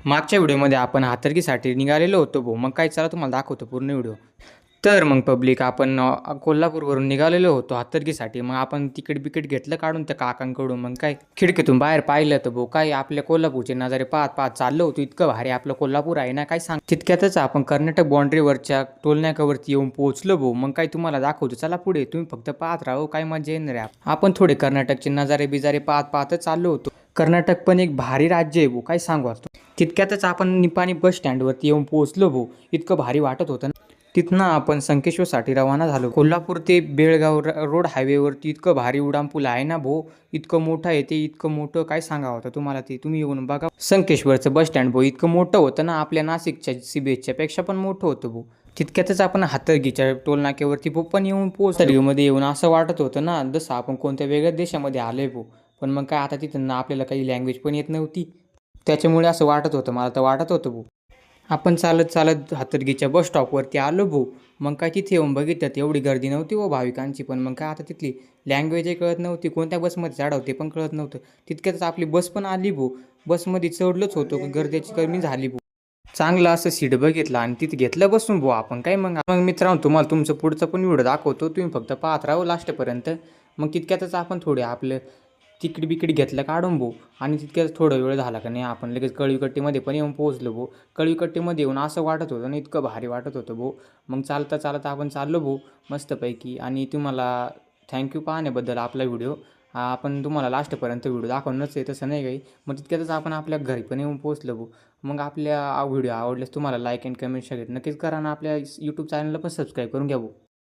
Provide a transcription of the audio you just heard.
मागच्या व्हिडिओमध्ये आपण हातर्कीसाठी निघालेलो होतो भाऊ. मग काय चला तुम्हाला दाखवतो पूर्ण व्हिडिओ. तर मग पब्लिक आपण कोल्हापूरवरून निघालेलो होतो हातर्कीसाठी. मग आपण तिकीट बिकीट घेतलं काढून त्या काकांकडून. मग काय खिडकीतून बाहेर पाहिलं तर भाऊ काय आपल्या कोल्हापूरचे नजारे पाहत पाहत चाललो होतो. इतकं भारी आपलं कोल्हापूर आहे ना काय सांग. तितक्यातच आपण कर्नाटक बाँड्रीवरच्या टोलनाक्यावरती येऊन पोहोचलो भाऊ. मग काय तुम्हाला दाखवतो चला पुढे. तुम्ही फक्त पाहत राहा काय मजा येणार आहे. आपण थोडे कर्नाटकचे नजारे बिजारे पाहत पाहतच चाललो होतो. कर्नाटक पण एक भारी राज्य आहे भाऊ काय सांगू आता. तितक्यातच आपण निपाणी बस स्टँडवरती येऊन पोहोचलो भाऊ. इतकं भारी वाटत होतं ना. तिथनं आपण संकेश्वरसाठी रवाना झालो. कोल्हापूर ते बेळगाव रोड हायवेवरती इतकं भारी उड्डाणपूल आहे ना भाऊ. इतकं मोठं आहे ते. इतकं मोठं काय सांगावं होतं तुम्हाला ते. तुम्ही येऊन बघा. संकेश्वरचं बस स्टँड भाऊ इतकं मोठं होतं ना आपल्या नाशिकच्या CBSच्या पेक्षा पण मोठं होतं भाऊ. तितक्यातच आपण हातर्गीच्या टोलनाक्यावरती भाऊ पण येऊन पोहोचलो. येऊन असं वाटत होतं ना जसं आपण कोणत्या वेगळ्या देशामध्ये आलोय भाऊ. पण मग काय आता तिथं ना आपल्याला काही लँग्वेज पण येत नव्हती. त्याच्यामुळे असं वाटत होतं. मला तर वाटत होतं भाऊ. आपण चालत चालत हातर्गीच्या बस स्टॉपवरती आलो भाऊ. मग काय तिथे येऊन बघितलं एवढी गर्दी नव्हती हो भाविकांची. पण मग काय आता तिथली लँग्वेजही कळत नव्हती. कोणत्या बसमध्ये चढावं ते पण कळत नव्हतं. तितक्यातच आपली बस पण आली भाऊ. बसमध्ये चढलोच होतो की गर्दीची कमी झाली भाऊ. चांगलं असं सीट बघितलं आणि तिथे घेतलं बसून भाऊ आपण. काय मग मग मित्रांनो तुम्हाला तुमचं पुढचं पण व्हिडिओ दाखवतो. तुम्ही फक्त पाहत राहा लास्टपर्यंत. मग तितक्यातच आपण थोडे आपलं तिकीट बिकीट घेतलं काढून भाऊ. आणि तितक्याच थोडा वेळ झाला का नाही आपण लगेच कळवीकट्टीमध्ये पण येऊन पोहोचलो भाऊ. कळवीकट्टीमध्ये येऊन असं वाटत होतं ना इतकं भारी वाटत होतं भाऊ. मग चालता चालता आपण चाललो भाऊ मस्तपैकी. आणि तुम्हाला थँक्यू पाहण्याबद्दल आपला व्हिडिओ. आपण तुम्हाला लास्टपर्यंत व्हिडिओ दाखवणंच आहे तसं नाही काही. मग तितक्यातच आपण आपल्या घरी पण येऊन पोहोचलो भाऊ. मग आपल्या व्हिडिओ आवडल्यास तुम्हाला लाईक अँड कमेंट शेअर नक्कीच करा. आणि आपल्या YouTube चॅनलला पण सबस्क्राईब करून घ्या भाऊ.